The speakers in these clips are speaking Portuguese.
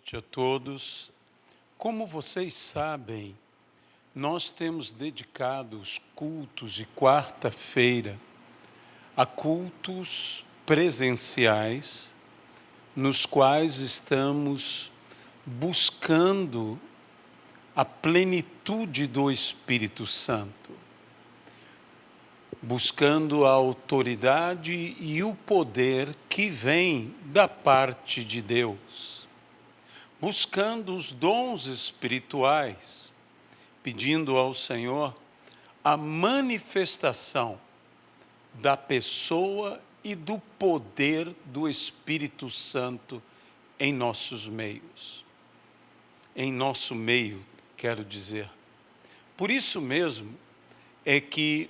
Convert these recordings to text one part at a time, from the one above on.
noite a todos. Como vocês sabem, nós temos dedicado os cultos de quarta-feira a cultos presenciais, nos quais estamos buscando a plenitude do Espírito Santo, buscando a autoridade e o poder que vem da parte de Deus, buscando os dons espirituais, pedindo ao Senhor a manifestação da pessoa e do poder do Espírito Santo em nossos meios. Em nosso meio, quero dizer. Por isso mesmo é que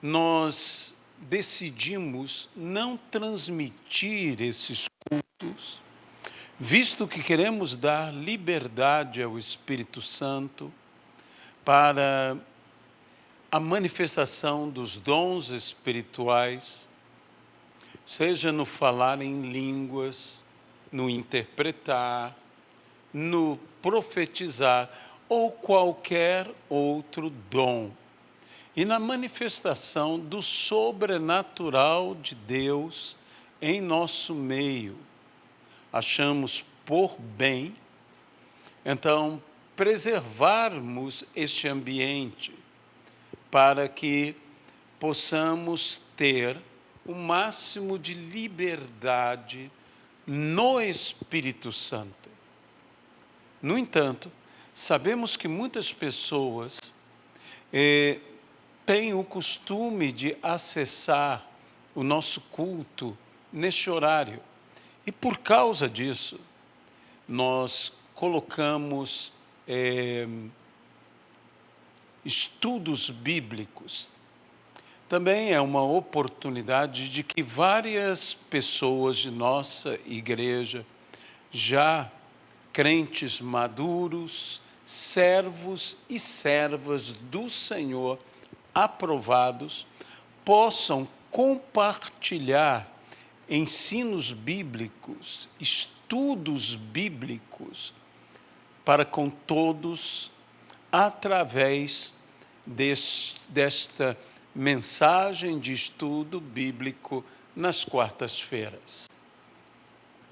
nós decidimos não transmitir esses cultos, visto que queremos dar liberdade ao Espírito Santo para a manifestação dos dons espirituais, seja no falar em línguas, no interpretar, no profetizar ou qualquer outro dom, e na manifestação do sobrenatural de Deus em nosso meio. Achamos por bem, então, preservarmos este ambiente para que possamos ter o máximo de liberdade no Espírito Santo. No entanto, sabemos que muitas pessoas têm o costume de acessar o nosso culto neste horário. E por causa disso, nós colocamos estudos bíblicos. Também é uma oportunidade de que várias pessoas de nossa igreja, já crentes maduros, servos e servas do Senhor, aprovados, possam compartilhar ensinos bíblicos, estudos bíblicos para com todos através desta mensagem de estudo bíblico nas quartas-feiras.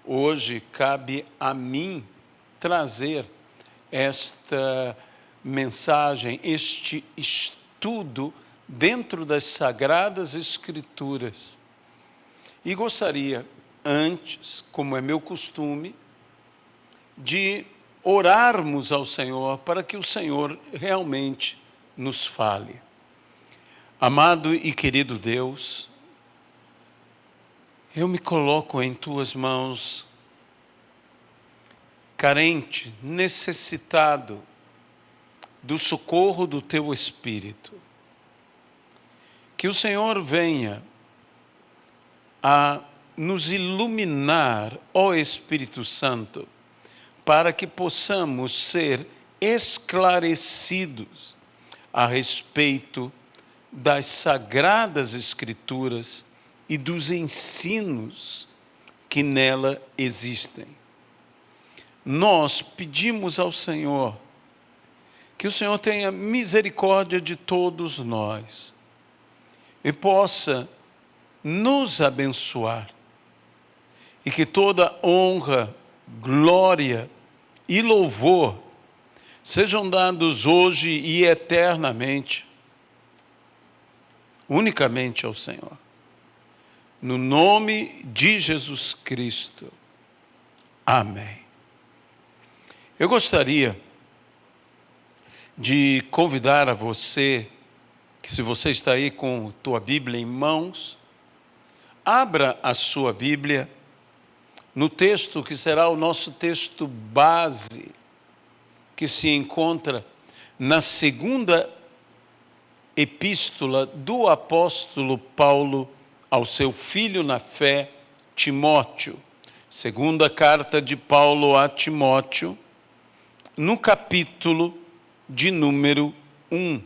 Hoje cabe a mim trazer esta mensagem, este estudo dentro das Sagradas Escrituras. E gostaria, antes, como é meu costume, de orarmos ao Senhor para que o Senhor realmente nos fale. Amado e querido Deus, eu me coloco em Tuas mãos, carente, necessitado do socorro do Teu Espírito. Que o Senhor venha a nos iluminar, ó Espírito Santo, para que possamos ser esclarecidos a respeito das Sagradas Escrituras e dos ensinos que nela existem. Nós pedimos ao Senhor que o Senhor tenha misericórdia de todos nós e possa nos abençoar, e que toda honra, glória e louvor sejam dados hoje e eternamente, unicamente ao Senhor. No nome de Jesus Cristo. Amém. Eu gostaria de convidar a você, que se você está aí com tua Bíblia em mãos, abra a sua Bíblia no texto que será o nosso texto base, que se encontra na segunda epístola do apóstolo Paulo ao seu filho na fé, Timóteo. Segunda carta de Paulo a Timóteo, no capítulo de número 1.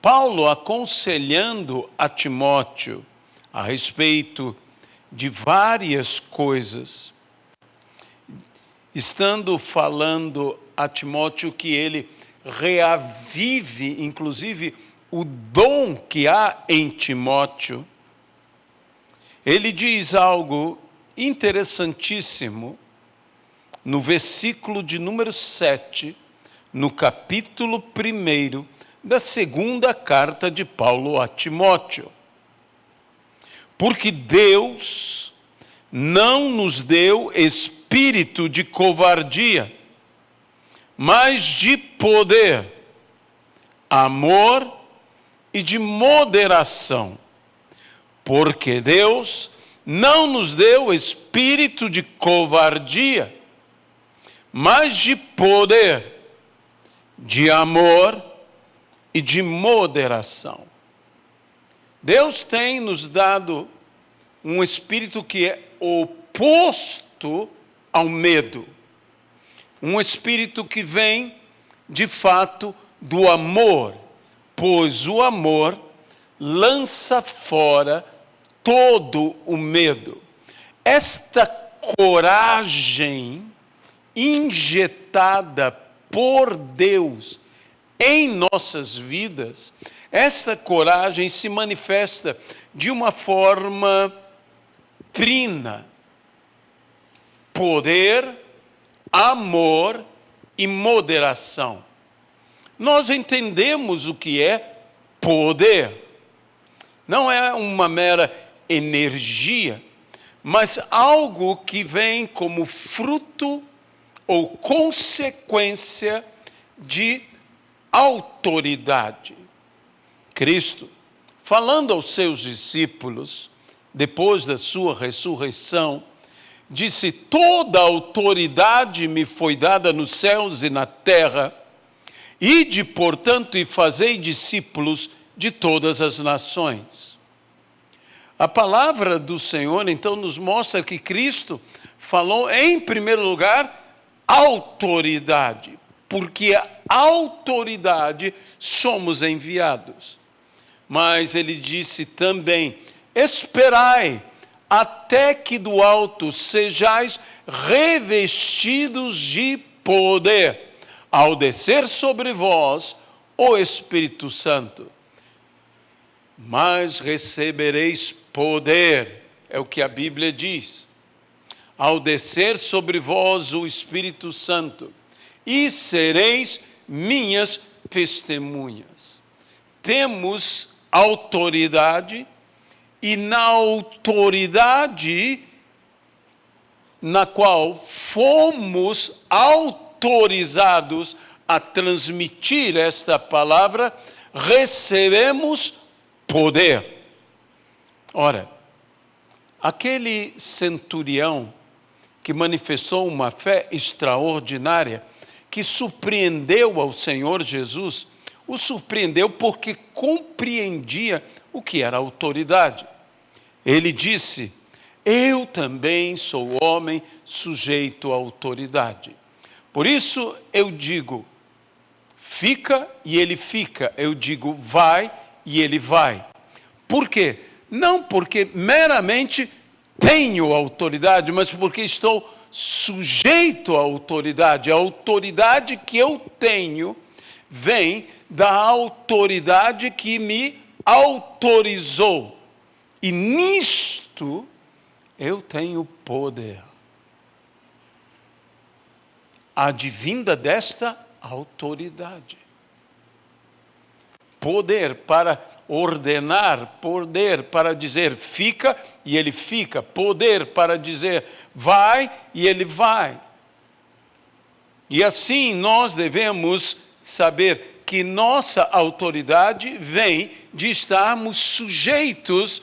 Paulo aconselhando a Timóteo a respeito de várias coisas, estando falando a Timóteo que ele reavive, inclusive, o dom que há em Timóteo, ele diz algo interessantíssimo no versículo de número 7, no capítulo 1 da segunda carta de Paulo a Timóteo. Porque Deus não nos deu espírito de covardia, mas de poder, amor e de moderação. Porque Deus não nos deu espírito de covardia, mas de poder, de amor e de moderação. Deus tem nos dado um espírito que é oposto ao medo. Um espírito que vem, de fato, do amor, pois o amor lança fora todo o medo. Esta coragem injetada por Deus em nossas vidas, esta coragem se manifesta de uma forma trina: poder, amor e moderação. Nós entendemos o que é poder. Não é uma mera energia, mas algo que vem como fruto ou consequência de autoridade. Cristo, falando aos seus discípulos, depois da sua ressurreição, disse: toda autoridade me foi dada nos céus e na terra, ide, portanto, e fazei discípulos de todas as nações. A palavra do Senhor, então, nos mostra que Cristo falou, em primeiro lugar, autoridade, porque a autoridade somos enviados. Mas ele disse também: esperai até que do alto sejais revestidos de poder, ao descer sobre vós o Espírito Santo. Mas recebereis poder, é o que a Bíblia diz, ao descer sobre vós o Espírito Santo, e sereis minhas testemunhas. Temos autoridade, e na autoridade na qual fomos autorizados a transmitir esta palavra, recebemos poder. Ora, aquele centurião que manifestou uma fé extraordinária, que surpreendeu ao Senhor Jesus, o surpreendeu porque compreendia o que era autoridade. Ele disse: eu também sou homem sujeito à autoridade. Por isso eu digo, fica e ele fica. Eu digo, vai e ele vai. Por quê? Não porque meramente tenho autoridade, mas porque estou sujeito à autoridade. A autoridade que eu tenho vem da autoridade que me autorizou. E nisto eu tenho poder. Advinda desta autoridade. Poder para ordenar, poder para dizer fica e ele fica, poder para dizer vai e ele vai. E assim nós devemos saber que nossa autoridade vem de estarmos sujeitos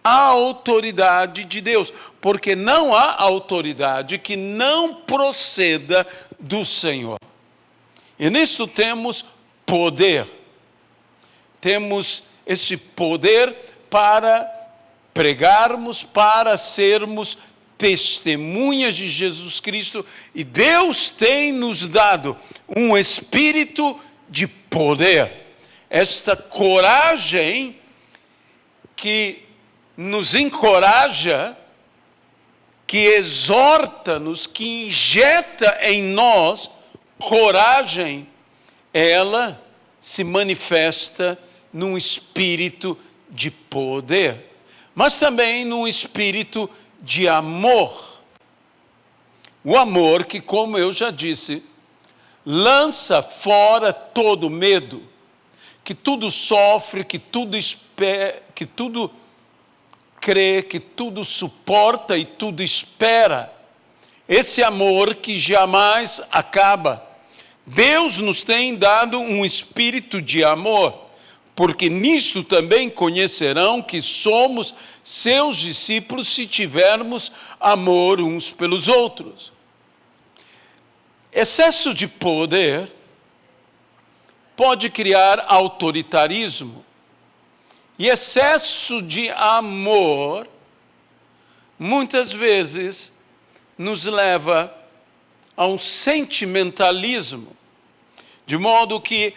à autoridade de Deus, porque não há autoridade que não proceda do Senhor. E nisso temos poder. Temos esse poder para pregarmos, para sermos testemunhas de Jesus Cristo, e Deus tem nos dado um espírito de poder, esta coragem que nos encoraja, que exorta-nos, que injeta em nós coragem, ela se manifesta num espírito de poder, mas também num espírito de amor. O amor que, como eu já disse, lança fora todo medo, que tudo sofre, que tudo espera, que tudo crê, que tudo suporta e tudo espera. Esse amor que jamais acaba. Deus nos tem dado um espírito de amor, porque nisto também conhecerão que somos seus discípulos se tivermos amor uns pelos outros. Excesso de poder pode criar autoritarismo, e excesso de amor muitas vezes nos leva a um sentimentalismo, de modo que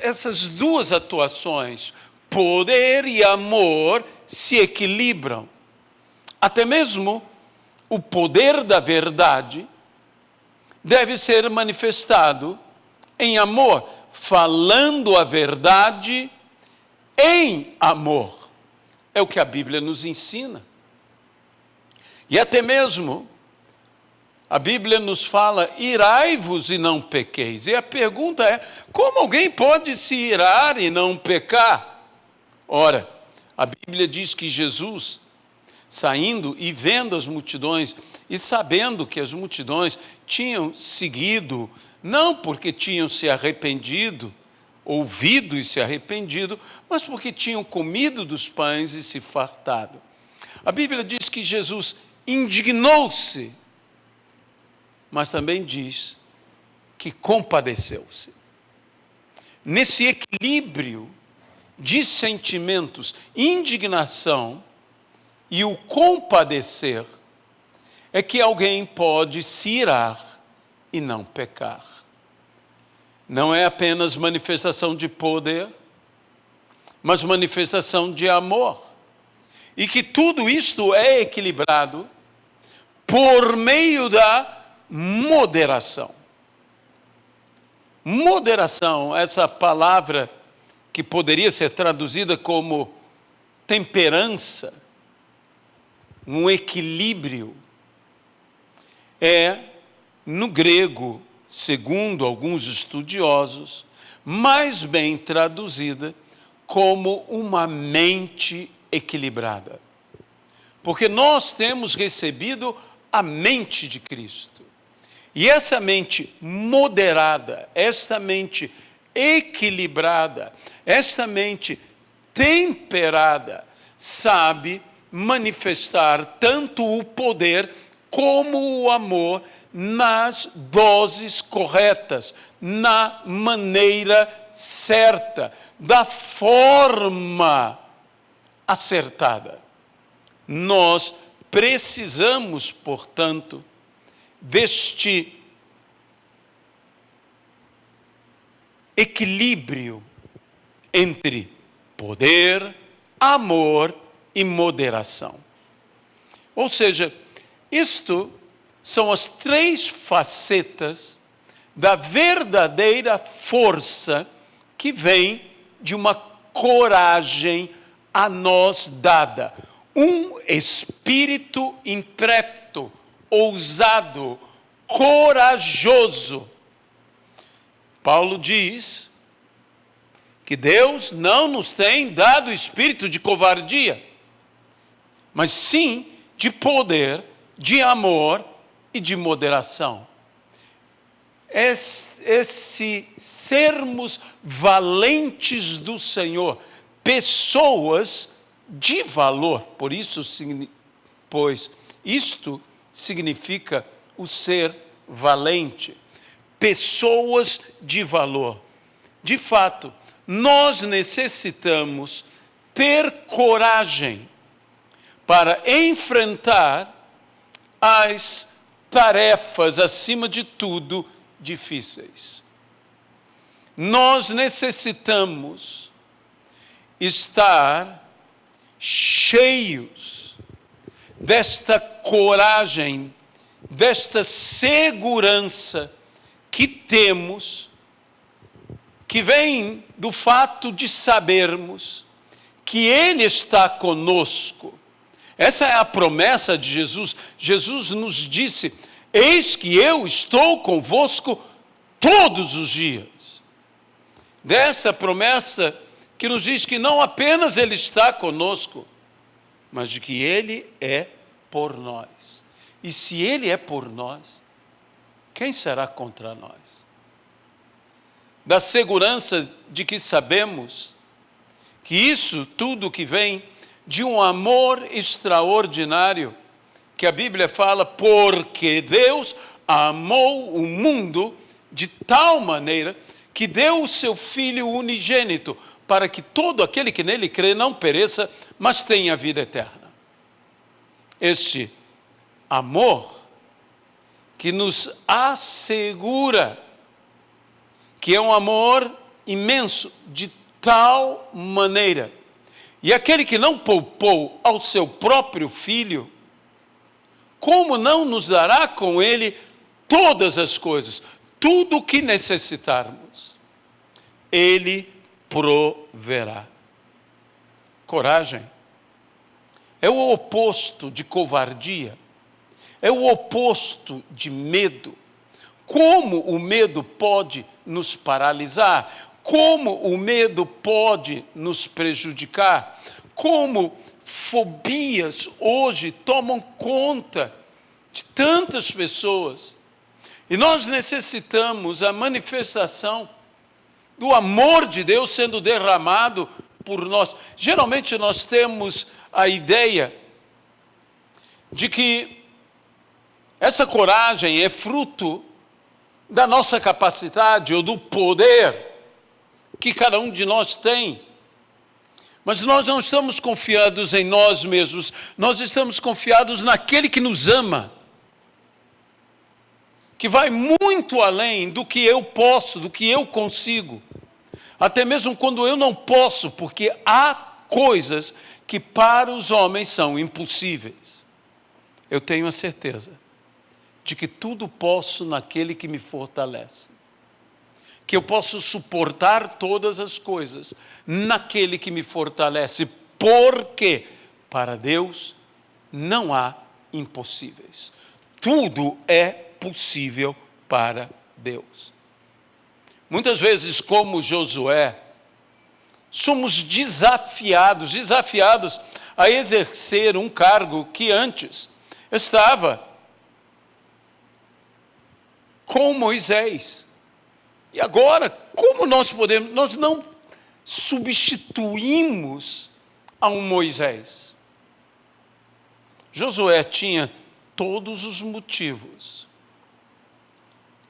essas duas atuações, poder e amor, se equilibram. Até mesmo o poder da verdade deve ser manifestado em amor, falando a verdade em amor. É o que a Bíblia nos ensina. E até mesmo a Bíblia nos fala, irai-vos e não pequeis. E a pergunta é, como alguém pode se irar e não pecar? Ora, a Bíblia diz que Jesus, saindo e vendo as multidões, e sabendo que as multidões tinham seguido, não porque tinham se arrependido, ouvido e se arrependido, mas porque tinham comido dos pães e se fartado. A Bíblia diz que Jesus indignou-se, mas também diz que compadeceu-se. Nesse equilíbrio de sentimentos, indignação e o compadecer, é que alguém pode se irar e não pecar. Não é apenas manifestação de poder, mas manifestação de amor. E que tudo isto é equilibrado por meio da moderação. Moderação, essa palavra que poderia ser traduzida como temperança, um equilíbrio, é, no grego, segundo alguns estudiosos, mais bem traduzida como uma mente equilibrada. Porque nós temos recebido a mente de Cristo. E essa mente moderada, essa mente equilibrada, essa mente temperada, sabe manifestar tanto o poder como o amor nas doses corretas, na maneira certa, da forma acertada. Nós precisamos, portanto, deste equilíbrio entre poder, amor e moderação. Ou seja, isto são as três facetas da verdadeira força que vem de uma coragem a nós dada. Um espírito intrépido, ousado, corajoso. Paulo diz que Deus não nos tem dado espírito de covardia, mas sim de poder, de amor e de moderação. Esse sermos valentes do Senhor, pessoas de valor, pois isto significa o ser valente, pessoas de valor. De fato, nós necessitamos ter coragem para enfrentar as tarefas, acima de tudo, difíceis. Nós necessitamos estar cheios desta coragem, desta segurança que temos, que vem do fato de sabermos que Ele está conosco. Essa é a promessa de Jesus. Jesus nos disse: eis que eu estou convosco todos os dias. Dessa promessa que nos diz que não apenas Ele está conosco, mas de que Ele é por nós. E se Ele é por nós, quem será contra nós? Da segurança de que sabemos que isso tudo que vem de um amor extraordinário, que a Bíblia fala, porque Deus amou o mundo de tal maneira que deu o seu Filho unigênito, para que todo aquele que nele crê não pereça, mas tenha vida eterna. Este amor que nos assegura que é um amor imenso, de tal maneira. E aquele que não poupou ao seu próprio Filho, como não nos dará com Ele todas as coisas, tudo o que necessitarmos? Ele proverá. Coragem é o oposto de covardia, é o oposto de medo. Como o medo pode nos paralisar? Como o medo pode nos prejudicar? Como fobias hoje tomam conta de tantas pessoas. E nós necessitamos a manifestação do amor de Deus sendo derramado por nós. Geralmente nós temos a ideia de que essa coragem é fruto da nossa capacidade ou do poder que cada um de nós tem. Mas nós não estamos confiados em nós mesmos, nós estamos confiados naquele que nos ama, que vai muito além do que eu posso, do que eu consigo, até mesmo quando eu não posso, porque há coisas que para os homens são impossíveis. Eu tenho a certeza de que tudo posso naquele que me fortalece, que eu posso suportar todas as coisas naquele que me fortalece, porque para Deus não há impossíveis. Tudo é possível para Deus. Muitas vezes, como Josué, somos desafiados a exercer um cargo que antes estava com Moisés. E agora, como nós podemos? Nós não substituímos a um Moisés. Josué tinha todos os motivos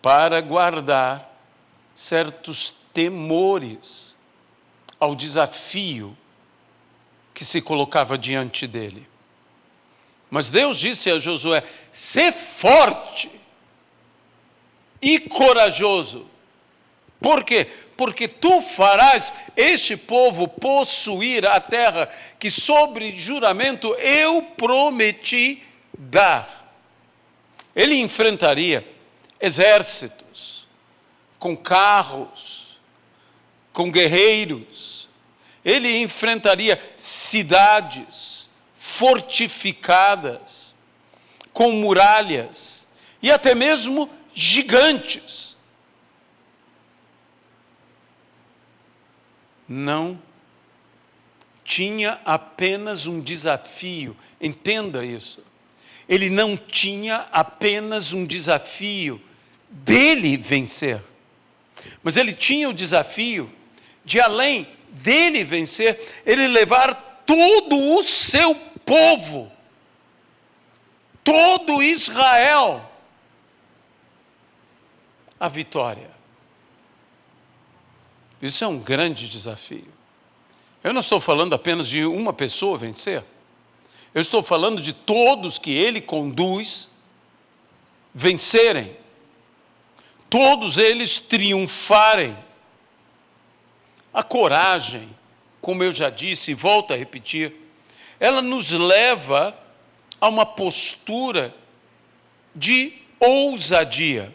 para guardar certos temores ao desafio que se colocava diante dele. Mas Deus disse a Josué: sê forte e corajoso. Por quê? Porque tu farás este povo possuir a terra que sobre juramento eu prometi dar. Ele enfrentaria exércitos, com carros, com guerreiros. Ele enfrentaria cidades fortificadas, com muralhas, e até mesmo gigantes. Não tinha apenas um desafio, entenda isso. Ele não tinha apenas um desafio dele vencer, mas ele tinha o desafio de, além dele vencer, ele levar todo o seu povo, todo Israel, à vitória. Isso é um grande desafio. Eu não estou falando apenas de uma pessoa vencer. Eu estou falando de todos que ele conduz vencerem. Todos eles triunfarem. A coragem, como eu já disse e volto a repetir, ela nos leva a uma postura de ousadia.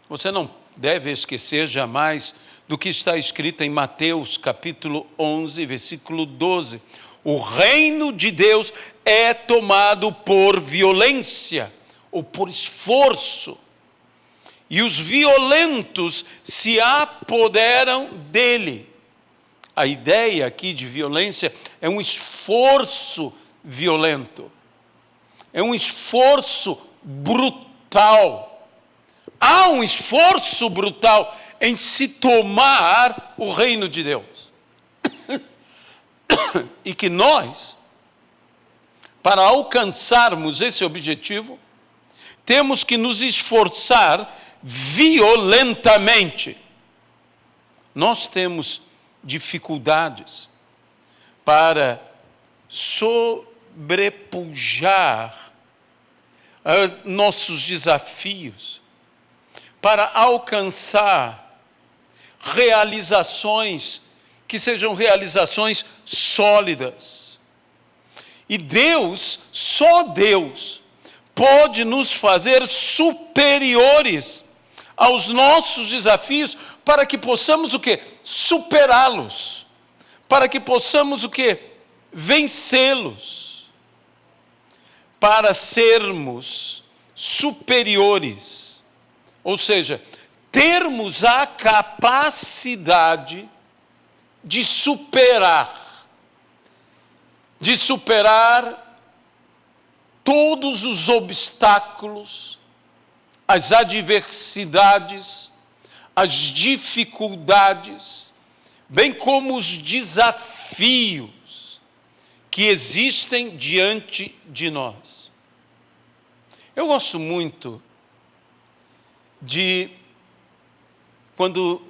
Você não deve esquecer jamais do que está escrito em Mateus capítulo 11, versículo 12. O reino de Deus é tomado por violência ou por esforço, e os violentos se apoderam dele. A ideia aqui de violência é um esforço violento, é um esforço brutal. Há um esforço brutal em se tomar o reino de Deus. E que nós, para alcançarmos esse objetivo, temos que nos esforçar violentamente. Nós temos dificuldades para sobrepujar nossos desafios, para alcançar realizações que sejam realizações sólidas. E Deus, só Deus, pode nos fazer superiores aos nossos desafios, para que possamos o quê? Superá-los, para que possamos o quê? Vencê-los, para sermos superiores, ou seja, termos a capacidade de superar todos os obstáculos, as adversidades, as dificuldades, bem como os desafios que existem diante de nós. Eu gosto muito de, quando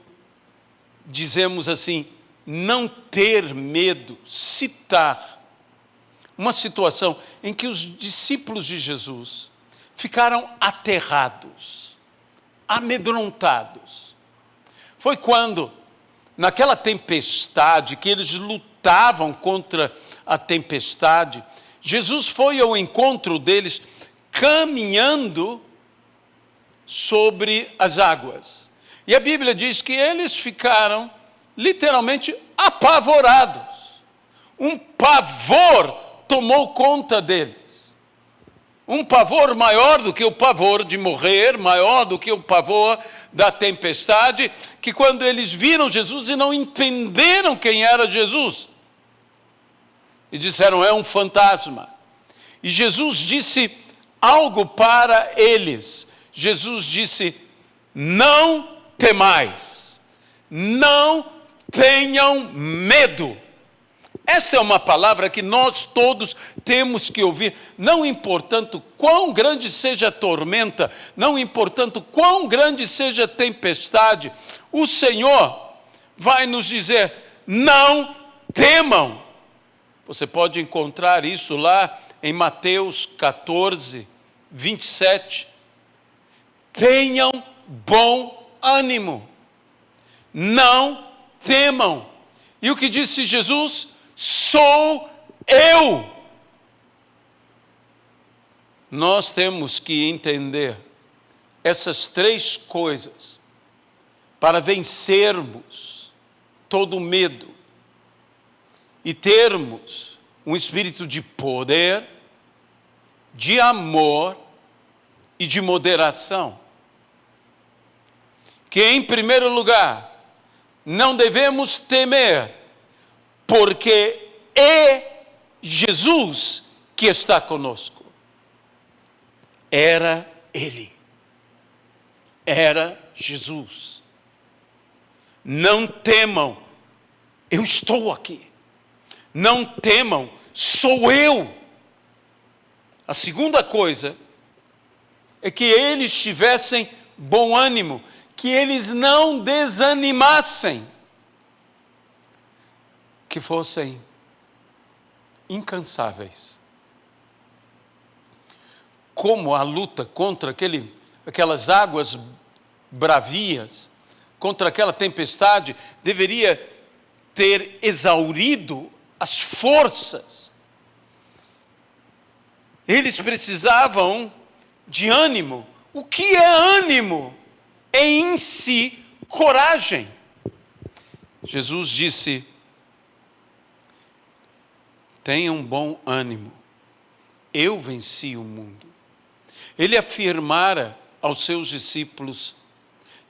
dizemos assim, não ter medo, citar uma situação em que os discípulos de Jesus ficaram aterrados, amedrontados. Foi quando, naquela tempestade, que eles lutavam contra a tempestade, Jesus foi ao encontro deles caminhando sobre as águas. E a Bíblia diz que eles ficaram literalmente apavorados. Um pavor tomou conta deles. Um pavor maior do que o pavor de morrer, maior do que o pavor da tempestade, que quando eles viram Jesus e não entenderam quem era Jesus, e disseram, é um fantasma. E Jesus disse algo para eles. Jesus disse, não temais, não tenham medo. Essa é uma palavra que nós todos temos que ouvir, não importando quão grande seja a tormenta, não importando quão grande seja a tempestade, o Senhor vai nos dizer, não temam. Você pode encontrar isso lá em Mateus 14, 27. Tenham bom ânimo, não temam. E o que disse Jesus? Sou eu. Nós temos que entender essas três coisas para vencermos todo o medo e termos um espírito de poder, de amor e de moderação. Que, em primeiro lugar, não devemos temer, porque é Jesus que está conosco. Era Ele. Era Jesus. Não temam, eu estou aqui. Não temam, sou eu. A segunda coisa é que eles tivessem bom ânimo, que eles não desanimassem, que fossem incansáveis. Como a luta contra aquelas águas bravias, contra aquela tempestade, deveria ter exaurido as forças. Eles precisavam de ânimo. O que é ânimo? É em si coragem. Jesus disse: tenham bom ânimo, eu venci o mundo. Ele afirmara aos seus discípulos: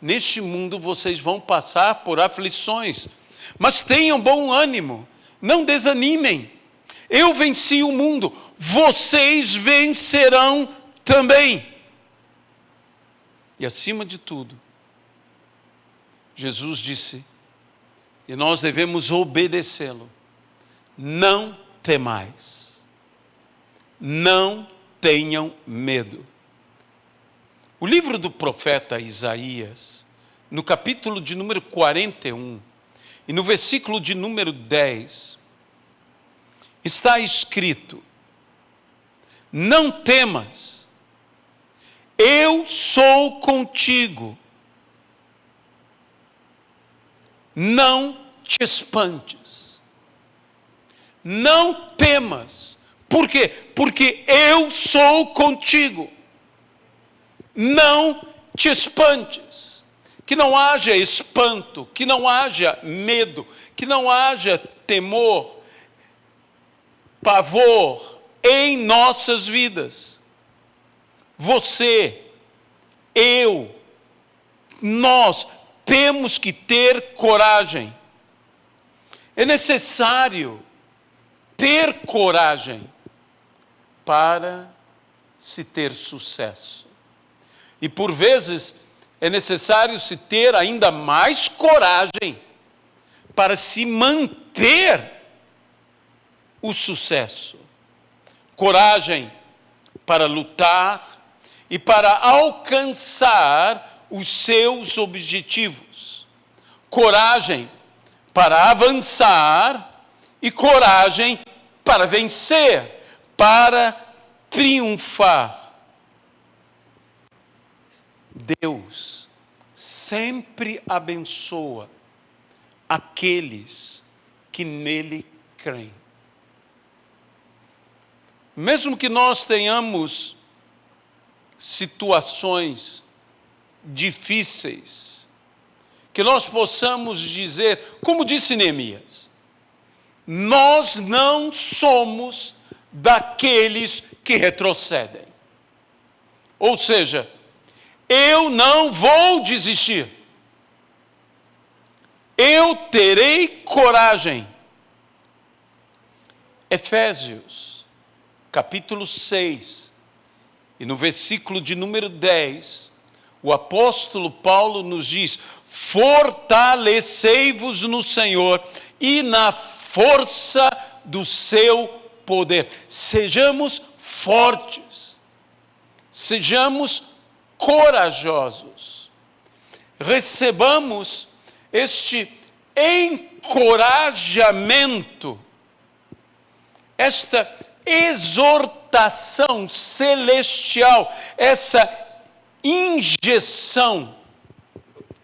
neste mundo vocês vão passar por aflições, mas tenham bom ânimo, não desanimem. Eu venci o mundo, vocês vencerão também. E acima de tudo, Jesus disse, e nós devemos obedecê-lo: não temais, não tenham medo. O livro do profeta Isaías, no capítulo de número 41, e no versículo de número 10, está escrito: não temas, eu sou contigo, não te espantes, não temas. Por quê? Porque eu sou contigo. Não te espantes. Que não haja espanto, que não haja medo, que não haja temor, pavor em nossas vidas. Você, eu, nós temos que ter coragem. É necessário ter coragem para se ter sucesso. E por vezes é necessário se ter ainda mais coragem para se manter o sucesso. Coragem para lutar e para alcançar os seus objetivos. Coragem para avançar e coragem para vencer, para triunfar. Deus sempre abençoa aqueles que nele creem. Mesmo que nós tenhamos situações difíceis, que nós possamos dizer, como disse Neemias: nós não somos daqueles que retrocedem. Ou seja, eu não vou desistir. Eu terei coragem. Efésios, capítulo 6, e no versículo de número 10, o apóstolo Paulo nos diz: fortalecei-vos no Senhor e na força do seu poder. Sejamos fortes, sejamos corajosos, recebamos este encorajamento, esta exortação celestial, essa injeção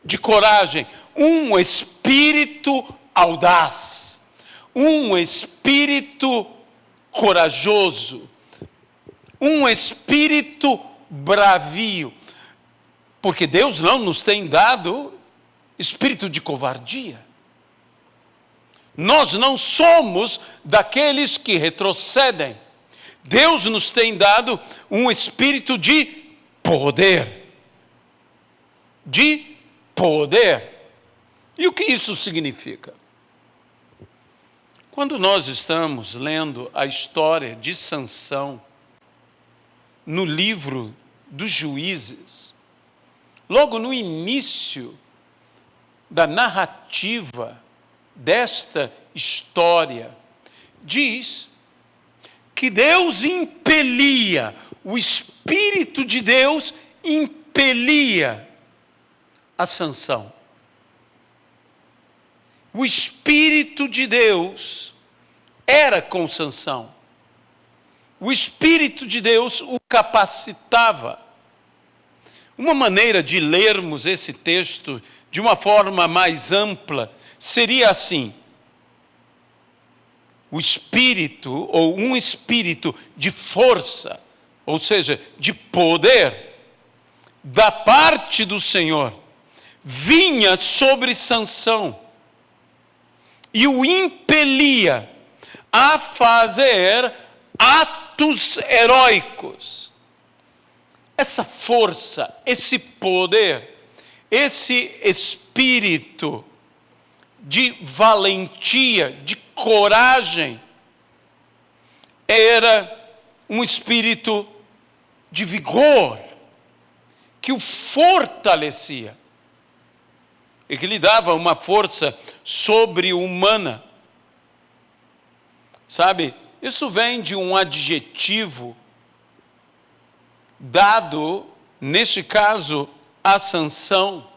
de coragem, um espírito audaz, um espírito corajoso, um espírito bravio, porque Deus não nos tem dado espírito de covardia. Nós não somos daqueles que retrocedem. Deus nos tem dado um espírito de poder. De poder. E o que isso significa? Quando nós estamos lendo a história de Sansão no livro dos Juízes, logo no início da narrativa desta história, diz que Deus impelia, o Espírito de Deus impelia a Sansão. O Espírito de Deus era com Sansão. O Espírito de Deus o capacitava. Uma maneira de lermos esse texto de uma forma mais ampla seria assim: o espírito, ou um espírito de força, ou seja, de poder, da parte do Senhor, vinha sobre Sansão e o impelia a fazer atos heróicos. Essa força, esse poder, esse espírito de valentia, de coragem, era um espírito de vigor, que o fortalecia e que lhe dava uma força sobre-humana. Sabe, isso vem de um adjetivo dado, neste caso, a Sansão,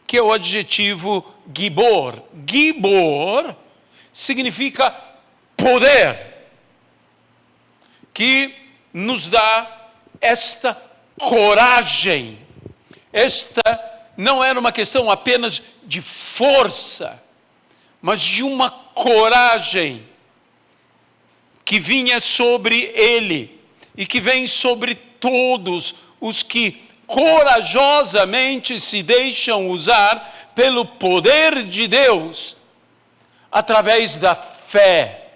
que é o adjetivo gibor. Gibor significa poder, que nos dá esta coragem. Esta não era uma questão apenas de força, mas de uma coragem que vinha sobre ele e que vem sobre todos os que corajosamente se deixam usar pelo poder de Deus através da fé.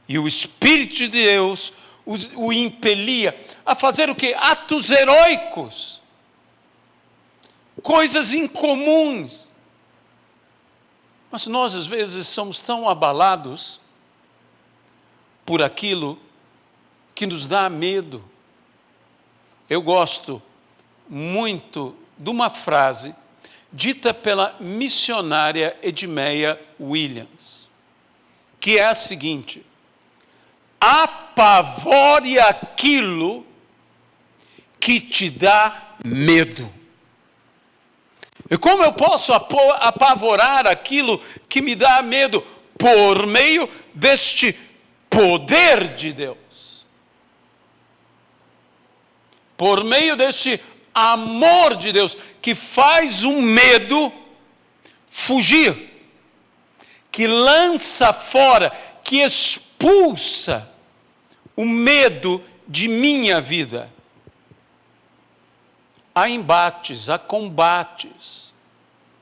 E o Espírito de Deus o impelia a fazer o quê? Atos heróicos, coisas incomuns. Mas nós às vezes somos tão abalados por aquilo que nos dá medo. Eu gosto muito de uma frase dita pela missionária Edmeia Williams, que é a seguinte: apavore aquilo que te dá medo. E como eu posso apavorar aquilo que me dá medo? Por meio deste poder de Deus. Por meio deste amor de Deus, que faz o medo fugir, que lança fora, que expulsa o medo de minha vida. Há embates, há combates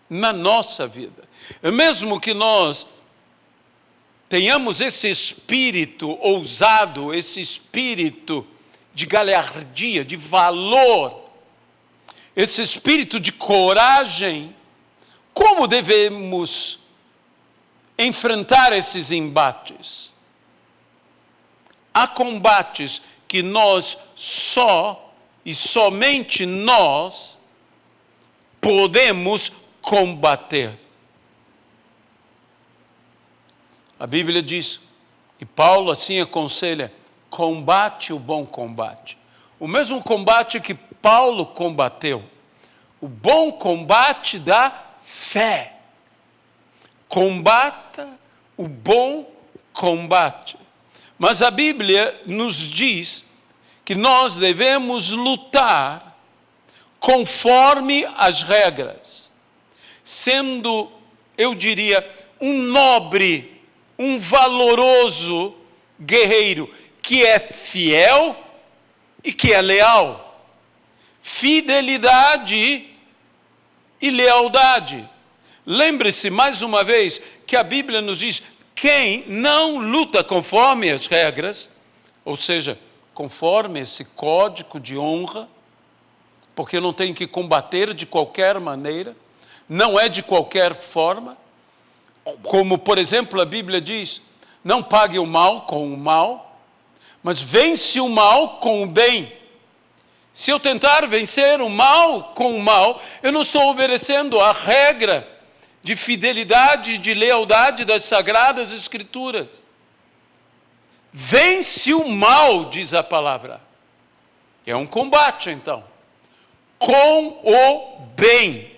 na nossa vida. Mesmo que nós tenhamos esse espírito ousado, esse espírito de galhardia, de valor, esse espírito de coragem, como devemos enfrentar esses embates? Há combates que nós e somente nós podemos combater. A Bíblia diz, e Paulo assim aconselha, combate o bom combate. O mesmo combate que Paulo combateu. O bom combate da fé. Combata o bom combate. Mas a Bíblia nos diz que nós devemos lutar conforme as regras, sendo, eu diria, um nobre, um valoroso guerreiro, que é fiel e que é leal. Fidelidade e lealdade. Lembre-se, mais uma vez, que a Bíblia nos diz, quem não luta conforme as regras, ou seja, conforme esse código de honra, porque eu não tenho que combater de qualquer maneira, não é de qualquer forma, como, por exemplo, a Bíblia diz, não pague o mal com o mal, mas vence o mal com o bem. Se eu tentar vencer o mal com o mal, eu não estou obedecendo a regra de fidelidade e de lealdade das Sagradas Escrituras. Vence o mal, diz a palavra. É um combate, então, com o bem.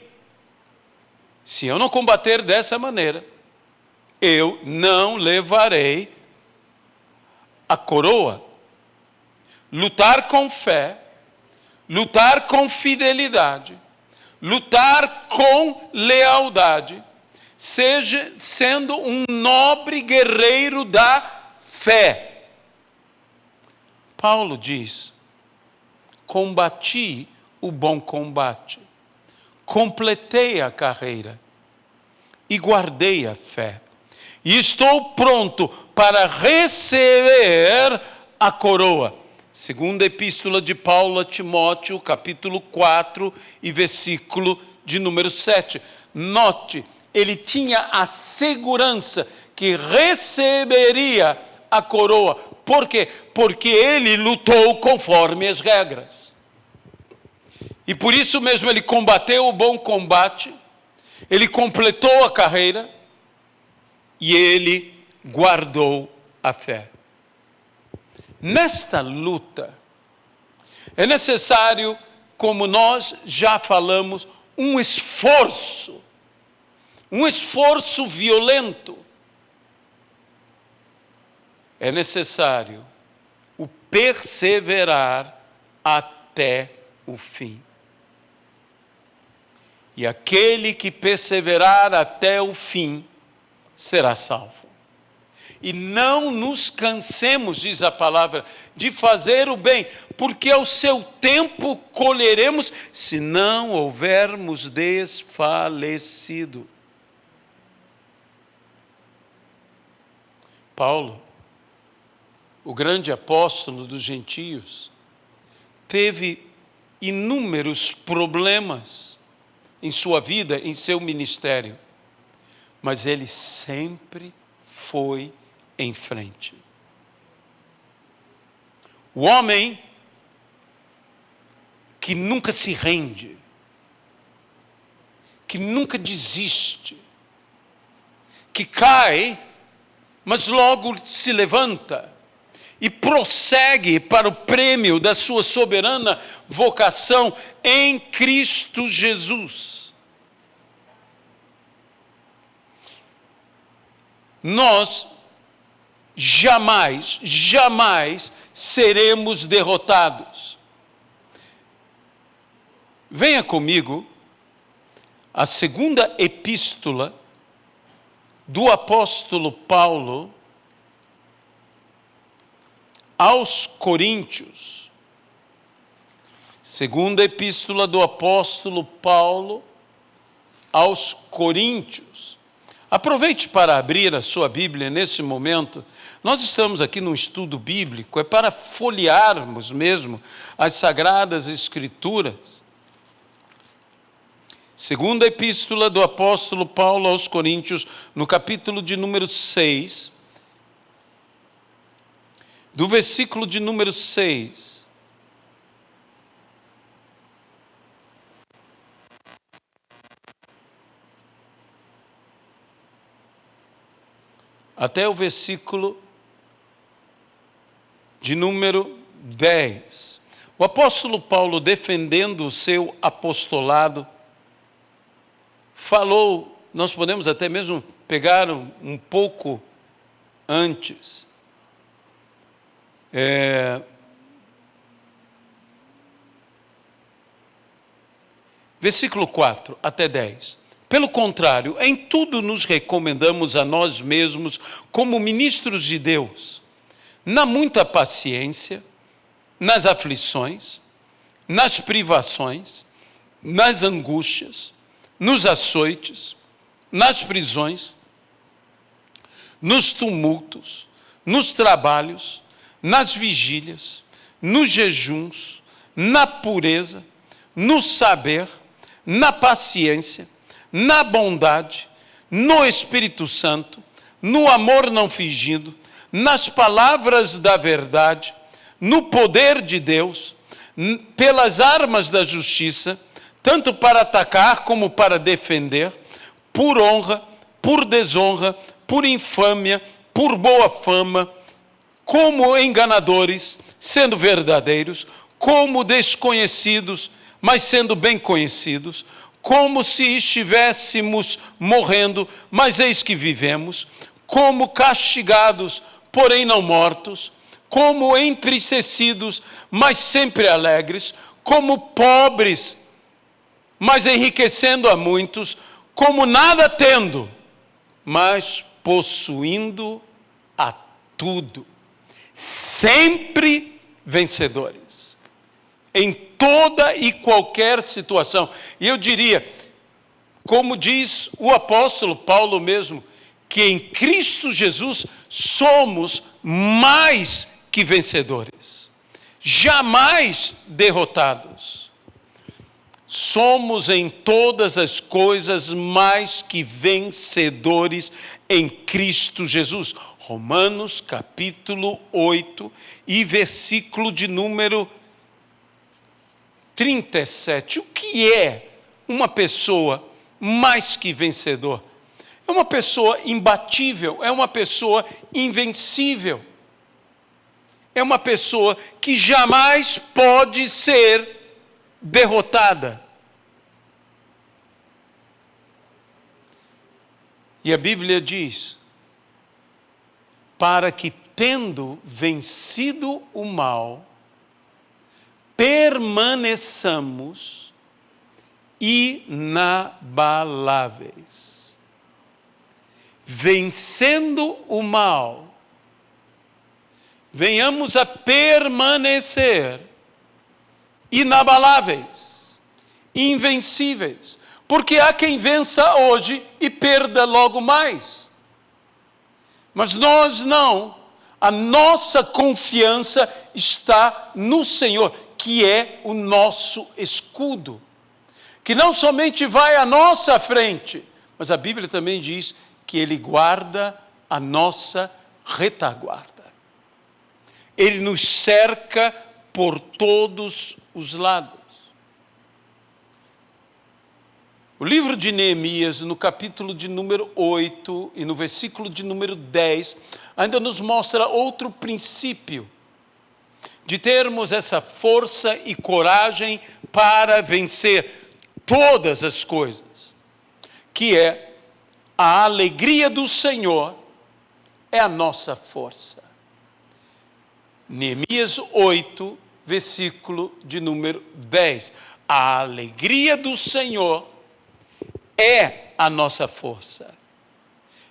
Se eu não combater dessa maneira, eu não levarei a coroa. Lutar com fé, lutar com fidelidade, lutar com lealdade, sendo um nobre guerreiro da fé. Paulo diz: combati o bom combate, completei a carreira e guardei a fé. E estou pronto para receber a coroa. Segunda epístola de Paulo a Timóteo, capítulo 4 e versículo de número 7. Note, ele tinha a segurança que receberia a coroa. Por quê? Porque ele lutou conforme as regras. E por isso mesmo ele combateu o bom combate, ele completou a carreira e ele guardou a fé. Nesta luta, é necessário, como nós já falamos, um esforço violento. É necessário o perseverar até o fim. E aquele que perseverar até o fim será salvo. E não nos cansemos, diz a palavra, de fazer o bem, porque ao seu tempo colheremos, se não houvermos desfalecido. Paulo, o grande apóstolo dos gentios, teve inúmeros problemas em sua vida, em seu ministério, mas ele sempre foi em frente. O homem que nunca se rende, que nunca desiste, que cai, mas logo se levanta e prossegue para o prêmio da sua soberana vocação em Cristo Jesus. Nós jamais seremos derrotados. Venha comigo a segunda epístola do apóstolo Paulo aos Coríntios. Segunda epístola do apóstolo Paulo aos Coríntios. Aproveite para abrir a sua Bíblia nesse momento. Nós estamos aqui num estudo bíblico, é para folhearmos mesmo as Sagradas Escrituras. Segunda epístola do apóstolo Paulo aos Coríntios, no capítulo de número 6, do versículo de número 6. Até o versículo de número 10. O apóstolo Paulo, defendendo o seu apostolado, falou, nós podemos até mesmo pegar um pouco antes. Versículo 4 até 10. Pelo contrário, em tudo nos recomendamos a nós mesmos como ministros de Deus, na muita paciência, nas aflições, nas privações, nas angústias, nos açoites, nas prisões, nos tumultos, nos trabalhos, nas vigílias, nos jejuns, na pureza, no saber, na paciência, na bondade, no Espírito Santo, no amor não fingido, nas palavras da verdade, no poder de Deus, pelas armas da justiça, tanto para atacar como para defender, por honra, por desonra, por infâmia, por boa fama, como enganadores, sendo verdadeiros, como desconhecidos, mas sendo bem conhecidos, como se estivéssemos morrendo, mas eis que vivemos, como castigados, porém não mortos, como entristecidos, mas sempre alegres, como pobres, mas enriquecendo a muitos, como nada tendo, mas possuindo a tudo. Sempre vencedores. Em toda e qualquer situação. E eu diria, como diz o apóstolo Paulo mesmo, que em Cristo Jesus somos mais que vencedores. Jamais derrotados. Somos em todas as coisas mais que vencedores em Cristo Jesus. Romanos capítulo 8 e versículo de número 37. O que é uma pessoa mais que vencedor? É uma pessoa imbatível, é uma pessoa invencível. É uma pessoa que jamais pode ser derrotada. E a Bíblia diz, para que tendo vencido o mal, permaneçamos inabaláveis. Vencendo o mal, venhamos a permanecer inabaláveis, invencíveis, porque há quem vença hoje e perda logo mais. Mas nós não, a nossa confiança está no Senhor, que é o nosso escudo, que não somente vai à nossa frente, mas a Bíblia também diz que Ele guarda a nossa retaguarda. Ele nos cerca por todos os lados. O livro de Neemias, no capítulo de número 8 e no versículo de número 10, ainda nos mostra outro princípio de termos essa força e coragem para vencer todas as coisas, que é a alegria do Senhor é a nossa força. Neemias 8, versículo de número 10. A alegria do Senhor é a nossa força.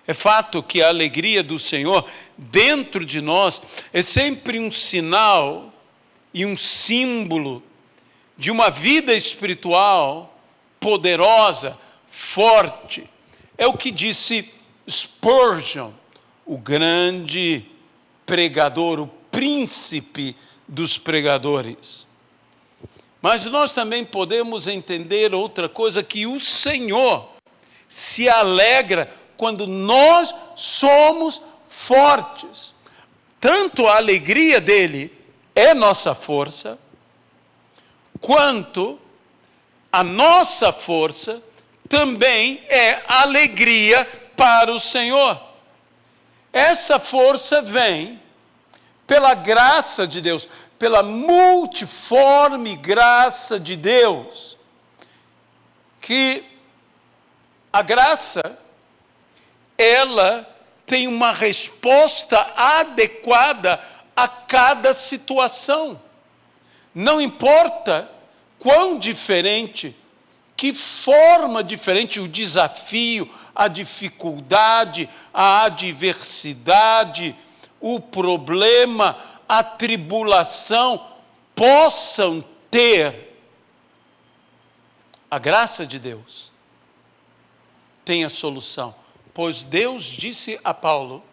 É fato que a alegria do Senhor dentro de nós é sempre um sinal e um símbolo de uma vida espiritual poderosa, forte. É o que disse Spurgeon, o grande pregador, o príncipe dos pregadores. Mas nós também podemos entender outra coisa, que o Senhor se alegra quando nós somos fortes. Tanto a alegria dele é nossa força, quanto a nossa força também é alegria para o Senhor. Essa força vem pela graça de Deus, pela multiforme graça de Deus, que a graça, ela tem uma resposta adequada a cada situação. Não importa quão diferente, que forma diferente o desafio, a dificuldade, a adversidade, o problema, a tribulação possam ter, a graça de Deus tem a solução. Pois Deus disse a Paulo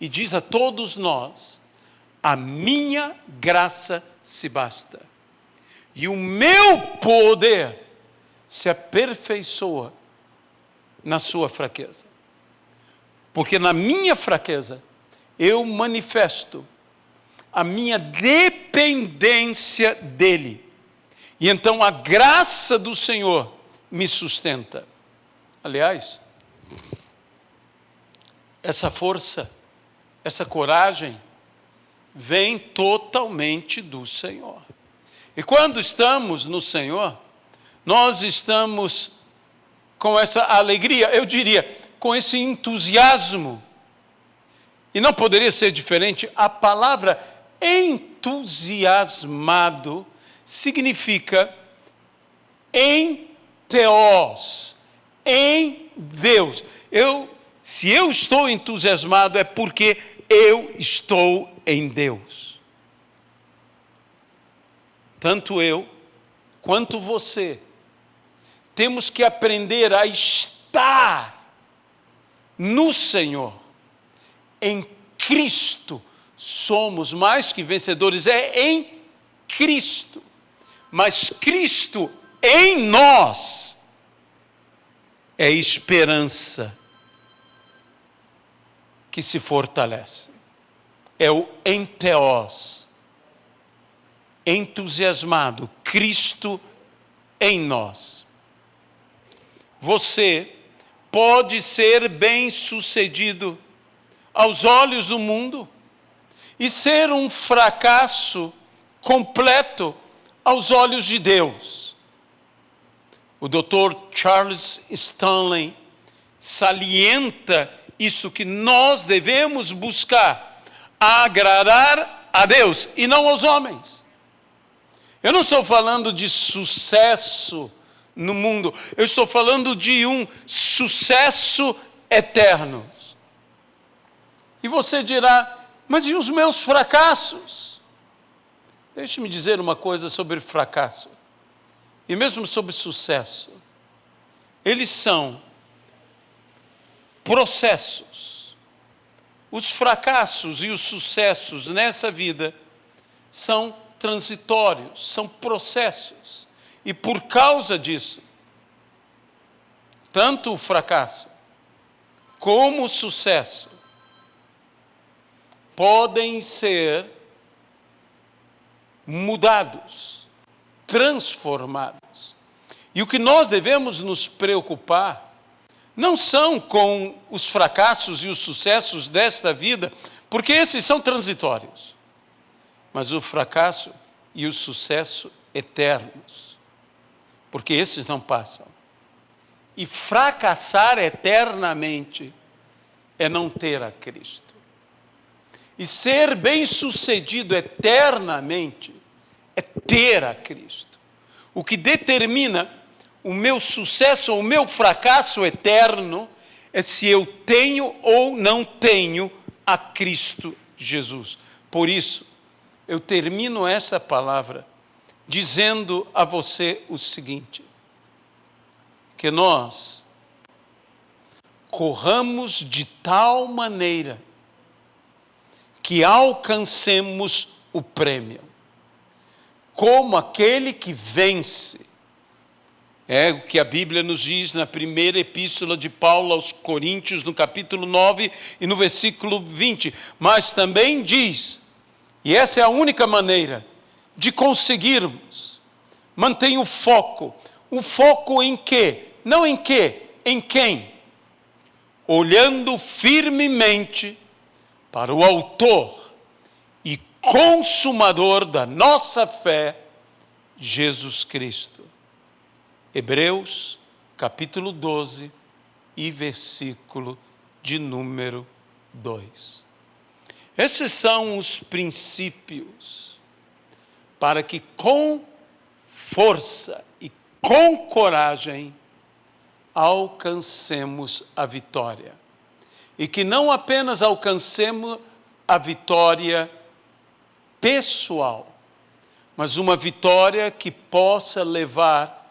e diz a todos nós: a minha graça se basta, e o meu poder se aperfeiçoa na sua fraqueza. Porque na minha fraqueza eu manifesto a minha dependência dele. E então a graça do Senhor me sustenta. Aliás, essa força, essa coragem vem totalmente do Senhor. E quando estamos no Senhor, nós estamos com essa alegria, eu diria, com esse entusiasmo. E não poderia ser diferente. A palavra entusiasmado significa em Theos, em Deus. Se eu estou entusiasmado é porque eu estou em Deus. tanto eu quanto você, temos que aprender a estar no Senhor. Em Cristo somos mais que vencedores, é em Cristo. Mas Cristo em nós é esperança que se fortalece. É o enteos, entusiasmado, Cristo em nós. Você pode ser bem-sucedido aos olhos do mundo e ser um fracasso completo aos olhos de Deus. O Dr. Charles Stanley salienta isso, que nós devemos buscar agradar a Deus e não aos homens. Eu não estou falando de sucesso no mundo, eu estou falando de um sucesso eterno. E você dirá, mas e os meus fracassos? Deixe-me dizer uma coisa sobre fracasso, e mesmo sobre sucesso. Eles são processos. Os fracassos e os sucessos nessa vida são transitórios, são processos. E por causa disso, tanto o fracasso como o sucesso podem ser mudados, transformados. E o que nós devemos nos preocupar não são com os fracassos e os sucessos desta vida, porque esses são transitórios, mas o fracasso e o sucesso eternos, porque esses não passam. E fracassar eternamente é não ter a Cristo. E ser bem-sucedido eternamente é ter a Cristo. O que determina o meu sucesso ou o meu fracasso eterno é se eu tenho ou não tenho a Cristo Jesus. Por isso, eu termino essa palavra dizendo a você o seguinte: que nós corramos de tal maneira que alcancemos o prêmio, como aquele que vence. É o que a Bíblia nos diz na primeira epístola de Paulo aos Coríntios, no capítulo 9 e no versículo 20. Mas também diz, e essa é a única maneira de conseguirmos, mantenha o foco. O foco em quê? Não em quê, em quem? Olhando firmemente para o autor e consumador da nossa fé, Jesus Cristo. Hebreus, capítulo 12 e versículo de número 2. Esses são os princípios para que com força e com coragem alcancemos a vitória. E que não apenas alcancemos a vitória pessoal, mas uma vitória que possa levar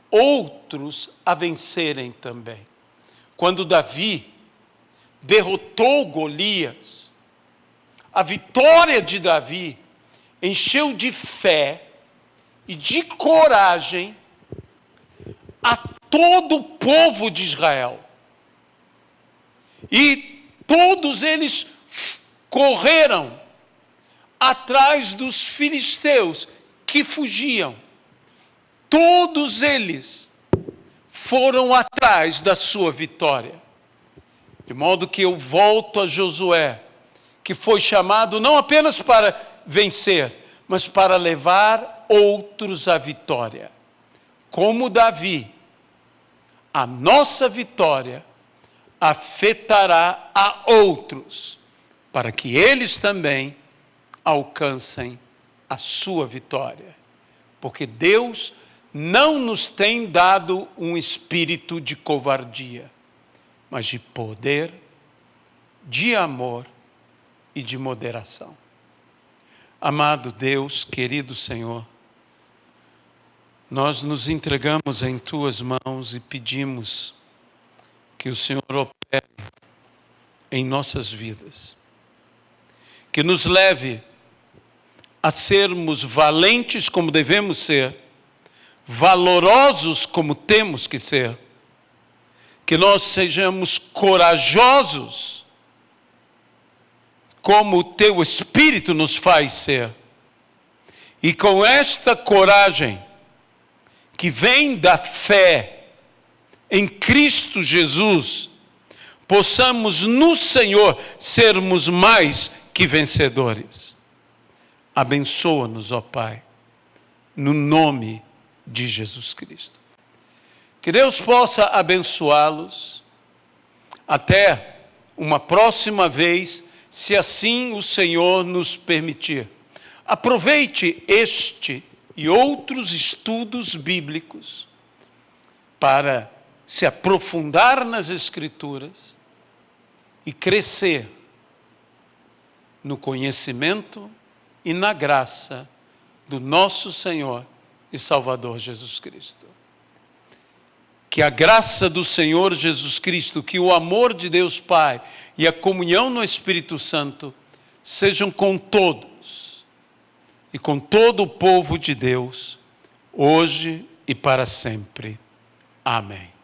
outros a vencerem também. Quando Davi derrotou Golias, a vitória de Davi encheu de fé e de coragem a todo o povo de Israel. E todos eles correram atrás dos filisteus que fugiam. Todos eles foram atrás da sua vitória. De modo que eu volto a Josué, que foi chamado não apenas para vencer, mas para levar outros à vitória. Como Davi, a nossa vitória afetará a outros, para que eles também alcancem a sua vitória. Porque Deus não nos tem dado um espírito de covardia, mas de poder, de amor e de moderação. Amado Deus, querido Senhor, nós nos entregamos em Tuas mãos e pedimos que o Senhor opere em nossas vidas, que nos leve a sermos valentes como devemos ser, valorosos como temos que ser, que nós sejamos corajosos como o Teu Espírito nos faz ser. E com esta coragem que vem da fé em Cristo Jesus, possamos no Senhor sermos mais que vencedores. Abençoa-nos, ó Pai, no nome de Jesus Cristo. Que Deus possa abençoá-los até uma próxima vez, se assim o Senhor nos permitir. Aproveite este e outros estudos bíblicos para se aprofundar nas Escrituras e crescer no conhecimento e na graça do nosso Senhor e Salvador Jesus Cristo. Que a graça do Senhor Jesus Cristo, que o amor de Deus Pai e a comunhão no Espírito Santo sejam com todos e com todo o povo de Deus, hoje e para sempre. Amém.